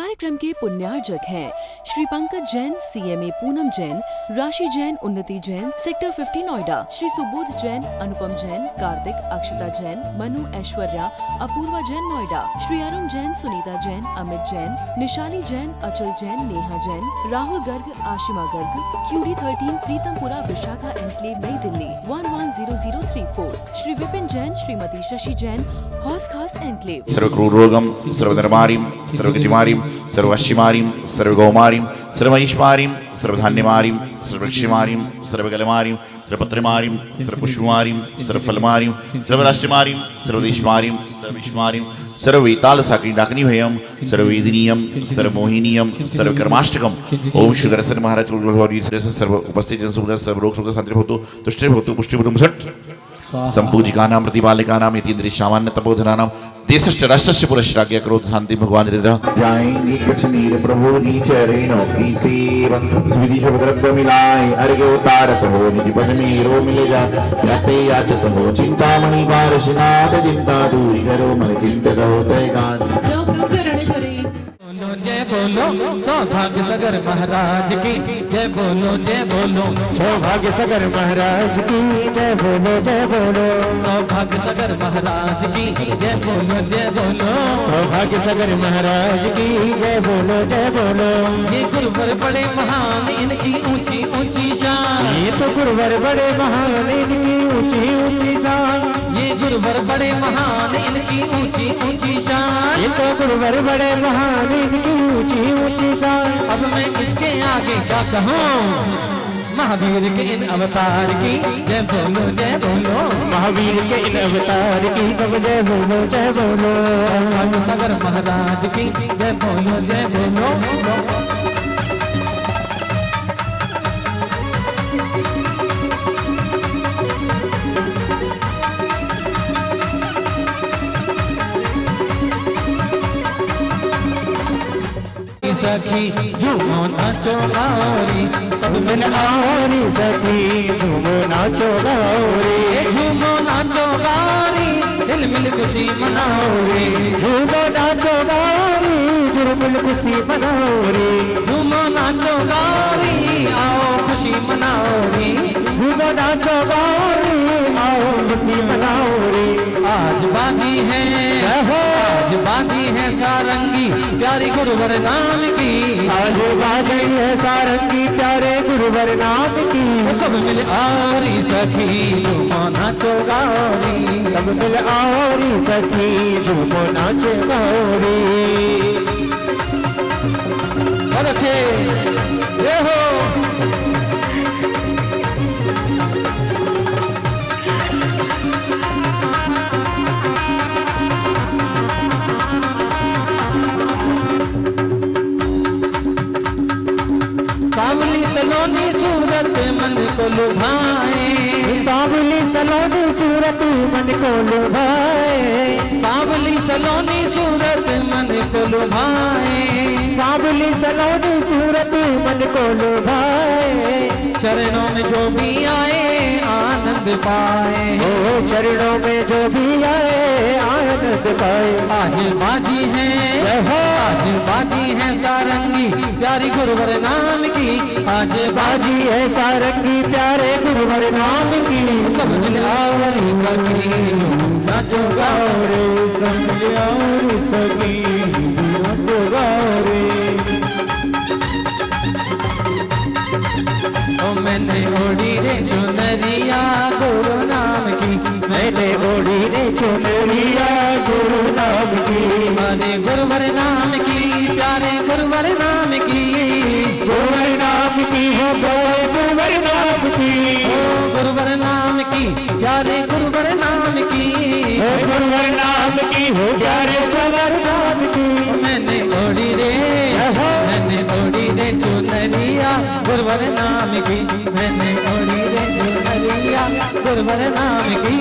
कार्यक्रम के पुण्यार्जक हैं श्री पंकज जैन, CMA पूनम जैन, राशि जैन, उन्नति जैन, सेक्टर 50 नोएडा, श्री सुबोध जैन, अनुपम जैन, कार्तिक, अक्षता जैन, मनु, ऐश्वर्या, अपूर्वा जैन नोएडा, श्री अरुण जैन, सुनीता जैन, अमित जैन, निशाली जैन, अचल जैन, नेहा जैन, राहुल गर्ग, आशिमा गर्ग, QD 13 प्रीतमपुरा विशाखा एनक्लेव नई दिल्ली 110034, श्री विपिन जैन, श्रीमती शशि जैन, हौस खास एनक्लेव। सर्वक्रूरोगम सर्वधर्मारीं सर्वगतिमारीं सर्वशिमारीं सर्वगौमारीं सर्वैश्वारीं सर्वधान्यमारीं सर्वक्षमारीं सर्वगलमारीं सर्वपत्रमारीं सर्वपुष्पमारीं सर्वफलमारीं सर्वराष्ट्रमारीं सर्वदेशमारीं सर्वविश्वमारीं सर्ववेताल साकरी डाकनी भयम सर्ववेदनीयम सर्वमोहिनीयम सर्वकर्माष्टकम। ओम श्री दर्शन महाराज सर्व उपस्थित जन सर्वरोग सुख शांति भवतु तुष्टि भवतु पुष्टि भवतु सट संपूजिकानां प्रतिपालिकानां यतीन्द्रिय सामान्य तपोधनानां देशस्य राष्ट्रस्य पुरस्राज्ञ क्रोध शांति भगवान हृदय जाएंगे कश्मीर प्रभु नी चरणों की सेवा विधि शब्द मिलाए अर्घ्य उतारत हो निज पद में रो मिले जा जाते याचत हो चिंतामणि पारशनाथ चिंता दूरी करो मन चिंतक होते गान। जय बोलो सौभाग्य सगर महाराज की जय बोलो सौभाग्य सगर महाराज की जय बोलो सौभाग्य सगर महाराज की जय बोलो सौभाग्य सगर महाराज की जय बोलो। ये गुरुवर बड़े महान इनकी ऊंची ऊंची शान, ये तो गुरुवर बड़े महान इनकी ऊंची ऊंची शान, ये गुरुवर बड़े महान इनकी ऊंची ऊंची शान, ये तो गुरुवर बड़े महान इनकी ऊंची ऊंची शान। अब मैं इसके आगे क्या कहूँ, महावीर के इन अवतार की जय बोलो महावीर के इन अवतार की सब जय बोलो सगर महाराज की जय बोलो। सखी झूमो नाचो गौरी सब मिल आओरी, सखी झूमो नाचो गौरी झूमो नाचो गौरी दिल मिल खुशी मनाओ रे, झूमो नाचो गौरी दिल मिल खुशी मनाओ रे, झूमो नाचो गौरी आओ खुशी मनाओ रे, झूमो नाचो गौरी आओ खुशी मनाओ रे। आज बाजी है आज बाजी है सारंगी प्यारे गुरुवर नाम की, आज बाजी है सारंगी प्यारे गुरुवर नाम की, सब मिल आरी सखी झूमो नाचो गौरी, सब मिल आरी सखी झूमो नाचो गौरी। बहुत अच्छे ये हो सावली सलोनी सूरत मन को लुभाए, सावली सलोनी सूरत मन को लुभाए, सावली सलोनी सूरत मन को लुभाए, सावली सलोनी सूरत मन को लुभाए, चरणों में जो भी आए आनंद पाए, ओ चरणों में जो भी आए आनंद पाए। आज बाजी है आज बाजी है सारंगी प्यारी गुरुवर नाम की, आज बाजी है सारंगी प्यारे गुरुवर नाम की, सब मिल आवरी सखी नाचो गाओ रे, सब मिल आवरी सखी नाचो गाओ रे। ओ मैंने ओढ़ी रे चुनरिया गुरु नाम की, मैंने ओढ़ी रे चुनरिया गुरु नाम की, अरे गुरुवर नाम की प्यारे गुरुवर नाम की, गुरुवर नाम की हो गुरुवर नाम की, गुरुवर नाम की प्यारे गुरुवर नाम की, गुरुवर नाम की हो प्यारे गुरुवर नाम की। मैंने ओढ़ी रे चुनरिया गुरुवर नाम की, मैंने ओढ़ी रे चुनरिया गुरुवर नाम की।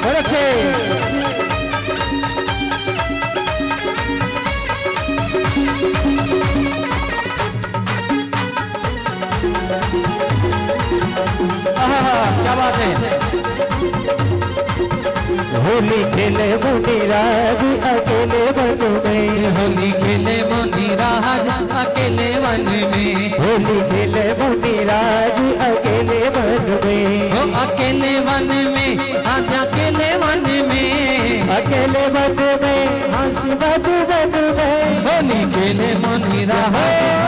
बहुत अच्छे क्या बात है। होली खेले मुनिराज अकेले वन में, होली खेले मुनिराज अकेले वन में, होली खेले मुनिराज अकेले वन में, हो अकेले वन में, आज अकेले वन में, अकेले वन में, हंस वन में, होली खेले मुनिराज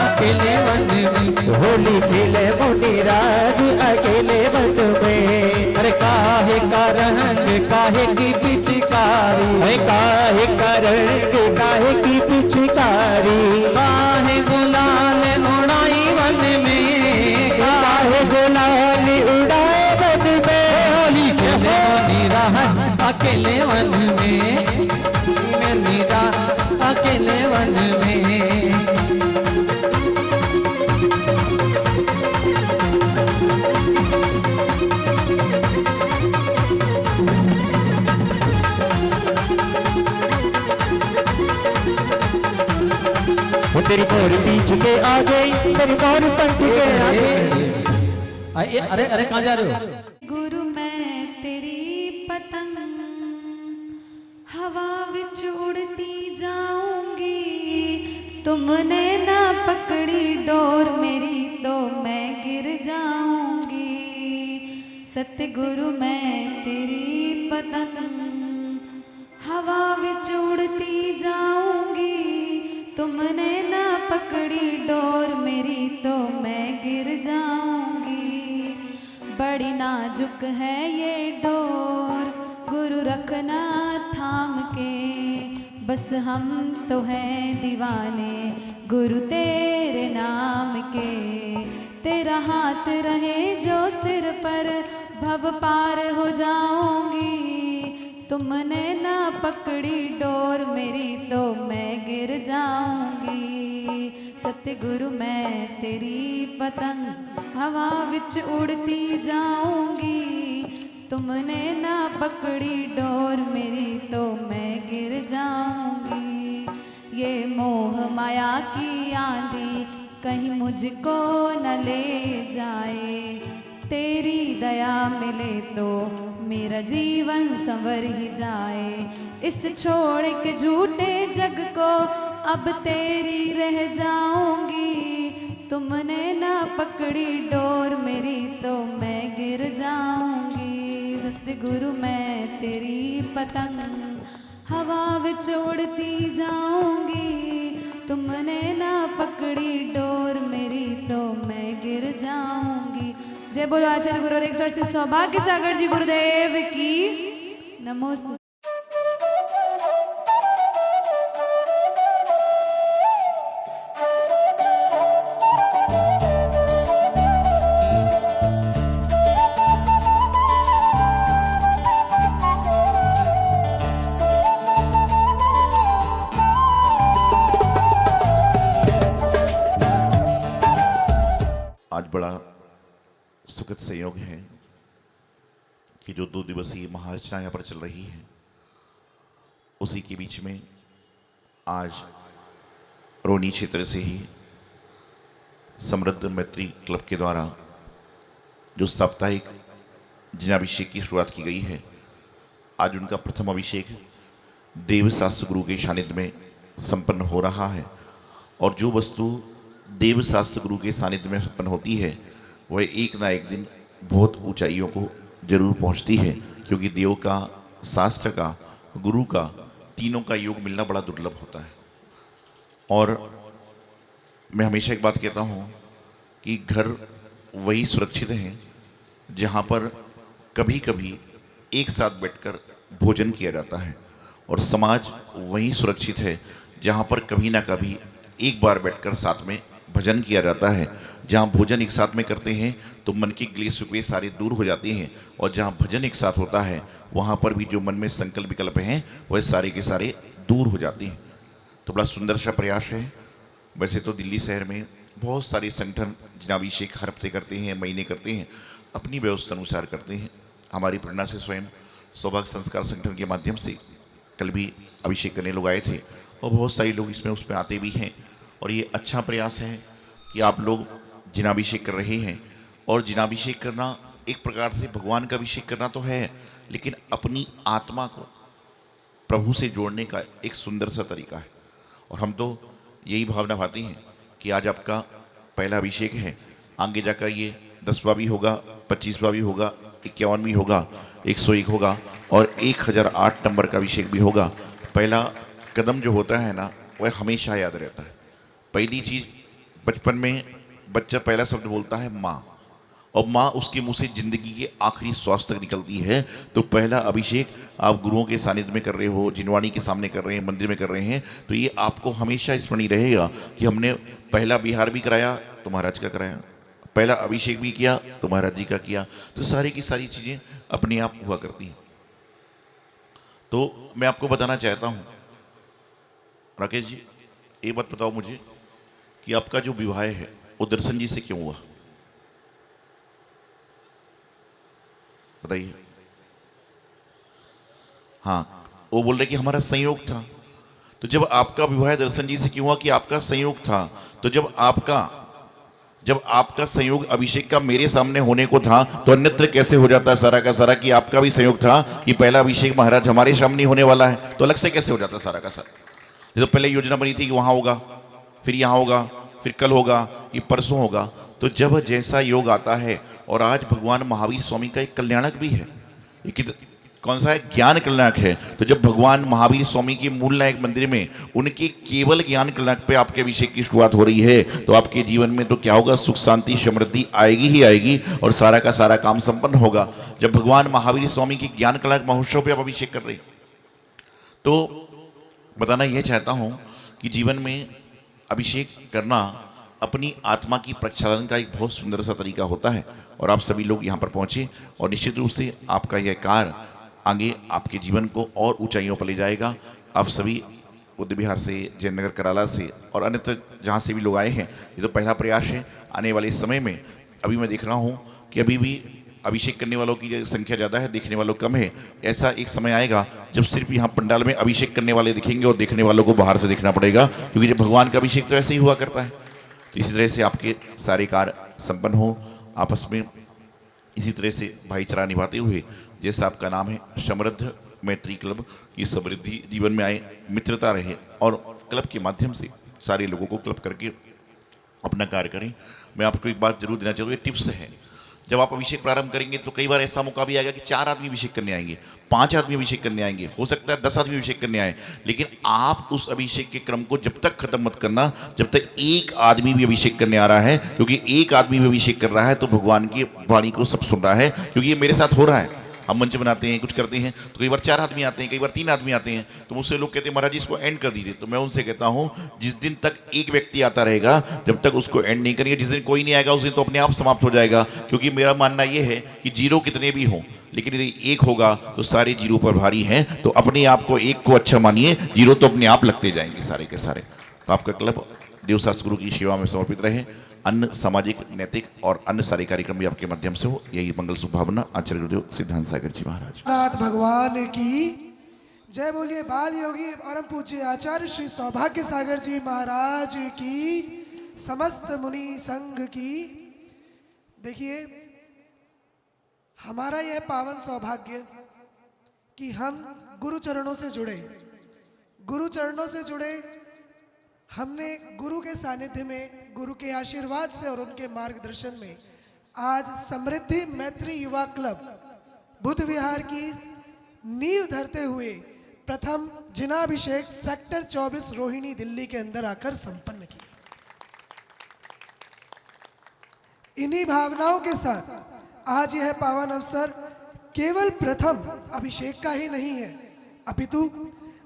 अकेले वन में, होली खेले मुनिराज अकेले वन में। अरे काहे का रंग काहे की पिचकारी, काहे का रंग काहे की पिचकारी, काहे गुलाल उड़ाई वन में, काहे गुलाल उड़ाए वन में, होली खेले मुनिराज अकेले वन में, मुनिराज अकेले वन में। तेरी मोर बीच के आ गई, तेरी मोर पंख के आ गई। अरे अरे कहाँ जा रहे हो? गुरु मैं तेरी पतंग हवा विच उड़ती जाऊंगी, तुमने ना पकड़ी डोर मेरी तो मैं गिर जाऊंगी। सतगुरु मैं तेरी पतंग हवा विच उड़ती जाऊंगी, तुमने ना पकड़ी डोर मेरी तो मैं गिर जाऊंगी। बड़ी नाजुक है ये डोर गुरु रखना थाम के, बस हम तो हैं दीवाने गुरु तेरे नाम के। तेरा हाथ रहे जो सिर पर भव पार हो जाऊंगी, तुमने ना पकड़ी डोर मेरी तो मैं गिर जाऊंगी। सतगुरु मैं तेरी पतंग हवा विच उड़ती जाऊंगी, तुमने ना पकड़ी डोर मेरी तो मैं गिर जाऊंगी। ये मोह माया की आंधी कहीं मुझको न ले जाए, तेरी दया मिले तो मेरा जीवन संवर ही जाए। इस छोड़ के झूठे जग को अब तेरी रह जाऊंगी, तुमने ना पकड़ी डोर मेरी तो मैं गिर जाऊंगी। सतगुरु मैं तेरी पतंग हवा विच उड़ती जाऊंगी, तुमने ना पकड़ी डोर मेरी तो मैं गिर जाऊंगी। जय बोलो आचार्य गुरु और 108 सौभाग्य सागर जी गुरुदेव की नमोस्तुते। आज बड़ा सुखद संयोग है कि जो 2 दिवसीय महारचना यहाँ पर चल रही है, उसी के बीच में आज रोनी क्षेत्र से ही समृद्ध मैत्री क्लब के द्वारा जो साप्ताहिक जिनाभिषेक की शुरुआत की गई है, आज उनका प्रथम अभिषेक देव शास्त्र गुरु के सानिध्य में संपन्न हो रहा है। और जो वस्तु देव शास्त्र गुरु के सानिध्य में संपन्न होती है, वह एक ना एक दिन बहुत ऊंचाइयों को जरूर पहुंचती है, क्योंकि देव का, शास्त्र का, गुरु का, तीनों का योग मिलना बड़ा दुर्लभ होता है। और मैं हमेशा एक बात कहता हूं कि घर वही सुरक्षित है जहां पर कभी कभी एक साथ बैठकर भोजन किया जाता है, और समाज वही सुरक्षित है जहां पर कभी ना कभी एक बार बैठकर साथ में भजन किया जाता है। जहाँ भोजन एक साथ में करते हैं तो मन की क्लेश शिकवे सारे दूर हो जाते हैं, और जहाँ भजन एक साथ होता है वहाँ पर भी जो मन में संकल्प विकल्प हैं वह सारे के सारे दूर हो जाते हैं। तो बड़ा सुंदर सा प्रयास है। वैसे तो दिल्ली शहर में बहुत सारे संगठन जिनाभिषेक हर हफ्ते करते हैं, महीने करते हैं, अपनी व्यवस्था अनुसार करते हैं। हमारी प्रेरणा से स्वयं सौभाग्य संस्कार संगठन के माध्यम से कल भी अभिषेक करने लोग आए थे, और बहुत सारे लोग इसमें उसमें आते भी हैं। और ये अच्छा प्रयास है कि आप लोग जिनाभिषेक कर रहे हैं, और जिनाभिषेक करना एक प्रकार से भगवान का अभिषेक करना तो है, लेकिन अपनी आत्मा को प्रभु से जोड़ने का एक सुंदर सा तरीका है। और हम तो यही भावना भाती हैं कि आज आपका पहला अभिषेक है, आगे जाकर ये 10वां भी होगा, 25वां भी होगा, 51 भी होगा, 101 होगा और 1008 नंबर का अभिषेक भी होगा। पहला कदम जो होता है ना, वह हमेशा याद रहता है। पहली चीज़, बचपन में बच्चा पहला शब्द बोलता है माँ, और माँ उसके मुंह से जिंदगी के आखिरी श्वास तक निकलती है। तो पहला अभिषेक आप गुरुओं के सानिध्य में कर रहे हो, जिनवाणी के सामने कर रहे हैं, मंदिर में कर रहे हैं, तो ये आपको हमेशा स्मरणीय रहेगा कि हमने पहला बिहार भी कराया तो महाराज का कराया, पहला अभिषेक भी किया तो महाराज जी का किया। तो सारी की सारी चीज़ें अपने आप हुआ करती हैं। तो मैं आपको बताना चाहता हूँ, राकेश जी एक बात बताओ मुझे कि आपका जो विवाह है वो दर्शन जी से क्यों हुआ, बताइए। हाँ, वो बोल रहे कि हमारा संयोग था। तो जब आपका विवाह दर्शन जी से क्यों हुआ कि आपका संयोग था, तो जब आपका संयोग अभिषेक का मेरे सामने होने को था, तो अन्यत्र कैसे हो जाता है सारा का सारा कि आपका भी संयोग था कि पहला अभिषेक महाराज हमारे सामने होने वाला है, तो अलग से कैसे हो जाता सारा का सारा। ये तो पहले योजना बनी थी कि वहां होगा, फिर यहाँ होगा, फिर कल होगा, ये परसों होगा। तो जब जैसा योग आता है, और आज भगवान महावीर स्वामी का एक कल्याणक भी है, कौन सा है, ज्ञान कल्याणक है। तो जब भगवान महावीर स्वामी के मूल नायक मंदिर में उनके केवल ज्ञान कल्याणक पे आपके अभिषेक की शुरुआत हो रही है, तो आपके जीवन में तो क्या होगा, सुख शांति समृद्धि आएगी ही आएगी और सारा का सारा काम संपन्न होगा। जब भगवान महावीर स्वामी की ज्ञान कल्याणक महोत्सव पे आप अभिषेक कर रहे हैं, तो बताना यह चाहता हूं कि जीवन में अभिषेक करना अपनी आत्मा की प्रक्षालन का एक बहुत सुंदर सा तरीका होता है। और आप सभी लोग यहाँ पर पहुँचे, और निश्चित रूप से आपका यह कार्य आगे आपके जीवन को और ऊंचाइयों पर ले जाएगा। आप सभी बुद्ध विहार से, जयनगर कराला से और अन्यत्र जहाँ से भी लोग आए हैं, ये तो पहला प्रयास है। आने वाले समय में अभी मैं देख रहा हूँ कि अभी भी अभिषेक करने वालों की संख्या ज़्यादा है, देखने वालों कम है। ऐसा एक समय आएगा जब सिर्फ यहाँ पंडाल में अभिषेक करने वाले दिखेंगे और देखने वालों को बाहर से देखना पड़ेगा, क्योंकि जब भगवान का अभिषेक तो ऐसे ही हुआ करता है। तो इसी तरह से आपके सारे कार्य संपन्न हो, आपस में इसी तरह से भाईचारा निभाते हुए, जैसा आपका नाम है समृद्ध मैत्री क्लब, ये समृद्धि जीवन में आए, मित्रता रहे और क्लब के माध्यम से सारे लोगों को क्लब करके अपना कार्य करें। मैं आपको एक बात जरूर देना चाहूँगा, टिप्स है। जब आप अभिषेक प्रारंभ करेंगे तो कई बार ऐसा मौका भी आएगा कि 4 आदमी अभिषेक करने आएंगे, 5 आदमी अभिषेक करने आएंगे, हो सकता है 10 आदमी अभिषेक करने आए, लेकिन आप उस अभिषेक के क्रम को जब तक खत्म मत करना जब तक एक आदमी भी अभिषेक करने आ रहा है, क्योंकि एक आदमी भी अभिषेक कर रहा है तो भगवान की वाणी को सब सुन रहा है। क्योंकि ये मेरे साथ हो रहा है, हम मंच बनाते हैं, कुछ करते हैं, तो कई बार 4 आदमी आते हैं, कई बार 3 आदमी आते हैं, तो मुझसे लोग कहते हैं महाराज जी इसको एंड कर दीजिए। तो मैं उनसे कहता हूँ जिस दिन तक एक व्यक्ति आता रहेगा जब तक उसको एंड नहीं करेंगे, जिस दिन कोई नहीं आएगा उस दिन तो अपने आप समाप्त हो जाएगा। क्योंकि मेरा मानना यह है कि जीरो कितने भी हों, लेकिन यदि एक होगा तो सारे जीरो पर भारी हैं। तो अपने आप को एक को अच्छा मानिए, जीरो तो अपने आप लगते जाएंगे सारे के सारे। तो आपका क्लब देवशास्त्र गुरु की सेवा में समर्पित रहे, अन्य सामाजिक, नैतिक और अन्य सारे कार्यक्रम भी आपके माध्यम से हो, यही मंगल शुभ भावना। आचार्य गुरुदेव सिद्धांत सागर जी महाराज नाथ भगवान की जय बोलिए। बाल योगी परम पूज्य आचार्य श्री सौभाग्य सागर जी महाराज की, समस्त मुनि संघ की। देखिए, हमारा यह पावन सौभाग्य कि हम गुरु चरणों से जुड़े, गुरु चरणों से जुड़े। हमने गुरु के सानिध्य में, गुरु के आशीर्वाद से और उनके मार्गदर्शन में आज समृद्धि मैत्री युवा क्लब बुद्ध विहार की नींव धरते हुए प्रथम जिनाभिषेक सेक्टर 24 रोहिणी दिल्ली के अंदर आकर संपन्न किया। इन्हीं भावनाओं के साथ आज यह पावन अवसर केवल प्रथम अभिषेक का ही नहीं है, अपितु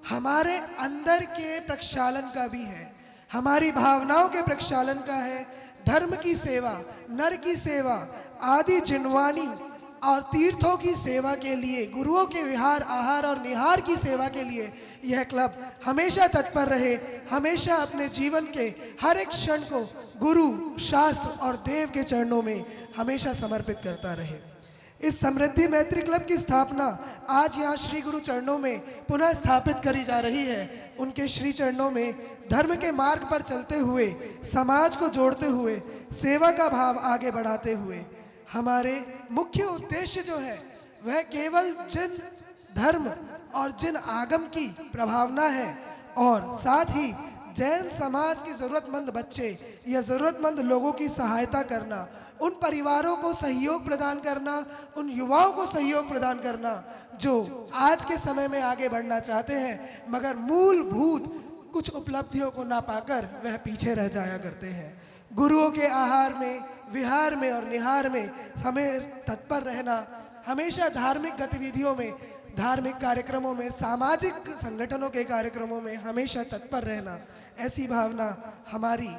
हमारे अंदर के प्रक्षालन का भी है, हमारी भावनाओं के प्रक्षालन का है। धर्म की सेवा, नर की सेवा, आदि जिनवानी और तीर्थों की सेवा के लिए, गुरुओं के विहार, आहार और निहार की सेवा के लिए यह क्लब हमेशा तत्पर रहे, हमेशा अपने जीवन के हर एक क्षण को गुरु, शास्त्र और देव के चरणों में हमेशा समर्पित करता रहे। इस समृद्धि मैत्री क्लब की स्थापना आज यहाँ श्री गुरु चरणों में पुनः स्थापित करी जा रही है। उनके श्री चरणों में धर्म के मार्ग पर चलते हुए, समाज को जोड़ते हुए, सेवा का भाव आगे बढ़ाते हुए हमारे मुख्य उद्देश्य जो है वह केवल जिन धर्म और जिन आगम की प्रभावना है और साथ ही जैन समाज के ज़रूरतमंद बच्चे या ज़रूरतमंद लोगों की सहायता करना, उन परिवारों को सहयोग प्रदान करना, उन युवाओं को सहयोग प्रदान करना जो आज के समय में आगे बढ़ना चाहते हैं मगर मूलभूत कुछ उपलब्धियों को ना पाकर वह पीछे रह जाया करते हैं। गुरुओं के आहार में, विहार में और निहार में हमें तत्पर रहना, हमेशा धार्मिक गतिविधियों में, धार्मिक कार्यक्रमों में, सामाजिक संगठनों के कार्यक्रमों में हमेशा तत्पर रहना, ऐसी भावना हमारी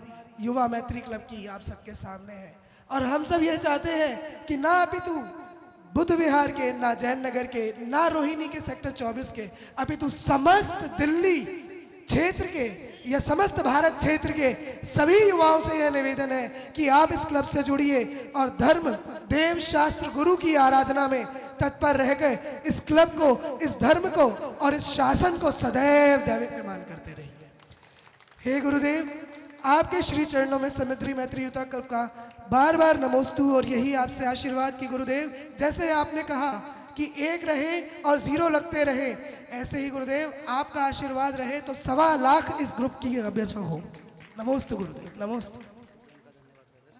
युवा मैत्री क्लब की आप सबके सामने है। और हम सब ये चाहते हैं कि ना अपितु बुद्ध विहार के, ना जैन नगर के, ना रोहिणी के सेक्टर 24 के, अपितु समस्त दिल्ली क्षेत्र के या समस्त भारत क्षेत्र के सभी युवाओं से यह निवेदन है कि आप इस क्लब से जुड़िए और धर्म, देव, शास्त्र, गुरु की आराधना में तत्पर रह गए इस क्लब को, इस धर्म को और इस शासन को सदैव दैविकमान करते रहिए। हे गुरुदेव, आपके श्री चरणों में समुद्री मैत्री युवा क्लब का बार बार नमोस्तु और यही आपसे आशीर्वाद कि गुरुदेव जैसे आपने कहा कि एक रहे और 0 लगते रहे, ऐसे ही गुरुदेव आपका आशीर्वाद रहे तो 1.25 लाख इस ग्रुप की अभ्यर्चना हो। नमोस्तु गुरुदेव, नमोस्तु।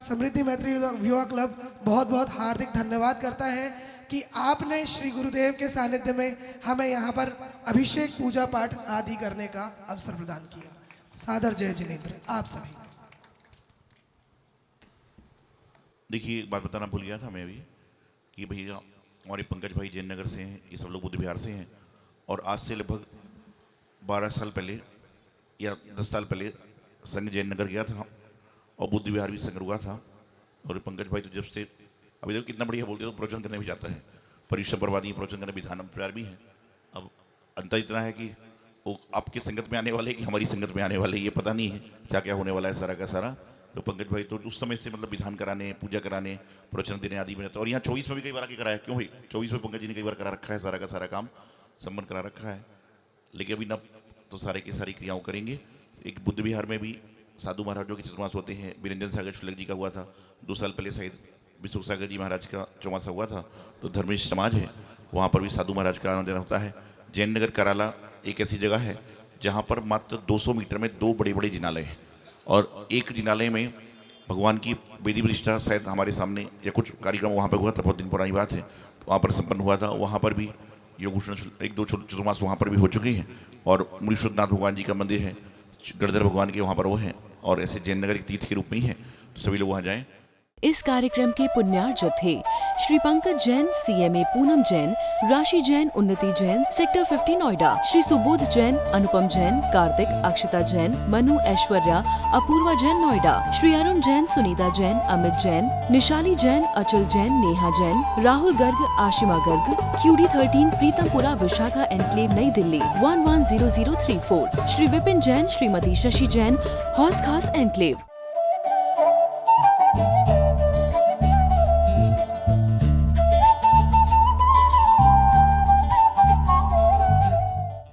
समृद्धि मैत्री युवा क्लब बहुत बहुत हार्दिक धन्यवाद करता है कि आपने श्री गुरुदेव के सानिध्य में हमें यहाँ पर अभिषेक, पूजा पाठ आदि करने का अवसर प्रदान किया। सादर जय जिनेंद्र आप सभी। देखिए, एक बात बताना भूल गया था मैं अभी कि भैया हमारे पंकज भाई जैन नगर से हैं, ये सब लोग बुद्ध विहार से हैं और आज से लगभग 12 साल पहले या 10 साल पहले संघ जैन नगर गया था और बुद्ध विहार भी संघ हुआ था। और पंकज भाई तो जब से अभी देखो कितना बढ़िया बोलते हैं, तो प्रवचन करने भी जाता है, परिश्रम बर्बादी प्रवचन करने विधानम प्यार भी है। अब अंतर इतना है कि वो आपकी संगत में आने वाले कि हमारी संगत में आने वाले, ये पता नहीं है क्या क्या होने वाला है सारा का सारा। तो पंकज भाई तो उस समय से मतलब विधान कराने, पूजा कराने, प्रवचन देने आदि में रहता है। और यहाँ 24 में भी कई बार आके कराया, क्यों भाई 24 में पंकज जी ने कई बार करा रखा है, सारा का सारा काम संपन्न करा रखा है। लेकिन अभी न तो सारे की सारी क्रियाओं करेंगे। एक बुद्ध विहार में भी साधु महाराजों के चतुर्मास होते हैं। वीरेंद्र सागर शुक्ल जी का हुआ था 2 साल पहले, शायद विश्व सागर जी महाराज का चौमासा हुआ था। तो धर्मिष्ठ समाज है, वहाँ पर भी साधु महाराज का आनंद होता है। जैन नगर कराला एक ऐसी जगह है जहाँ पर मात्र 200 मीटर में 2 बड़े बड़े जिनालय हैं और एक जिनालय में भगवान की वेदी प्रतिष्ठा शायद हमारे सामने या कुछ कार्यक्रम वहाँ पर हुआ था, बहुत दिन पुरानी बात है, तो वहाँ पर संपन्न हुआ था। वहाँ पर भी योग भूषण 1-2 चतुर्मास वहाँ पर भी हो चुकी हैं। और मुनीश्वरनाथ भगवान जी का मंदिर है, गणधर भगवान के वहाँ पर वो हैं और ऐसे जैन नगर एक तीर्थ के रूप में ही है, तो सभी लोग वहाँ जाएँ। इस कार्यक्रम के पुण्यार्जक थे श्री पंकज जैन, CMA पूनम जैन, राशि जैन, उन्नति जैन, सेक्टर 50 नोएडा, श्री सुबोध जैन, अनुपम जैन, कार्तिक, अक्षता जैन, मनु, ऐश्वर्या, अपूर्वा जैन नोएडा, श्री अरुण जैन, सुनीता जैन, अमित जैन, निशाली जैन, अचल जैन, नेहा जैन, राहुल गर्ग, आशिमा गर्ग, QD 13, प्रीतमपुरा, विशाखा एनक्लेव, नई दिल्ली 110034, श्री विपिन जैन, श्रीमती शशि जैन, हौस खास एनक्लेव।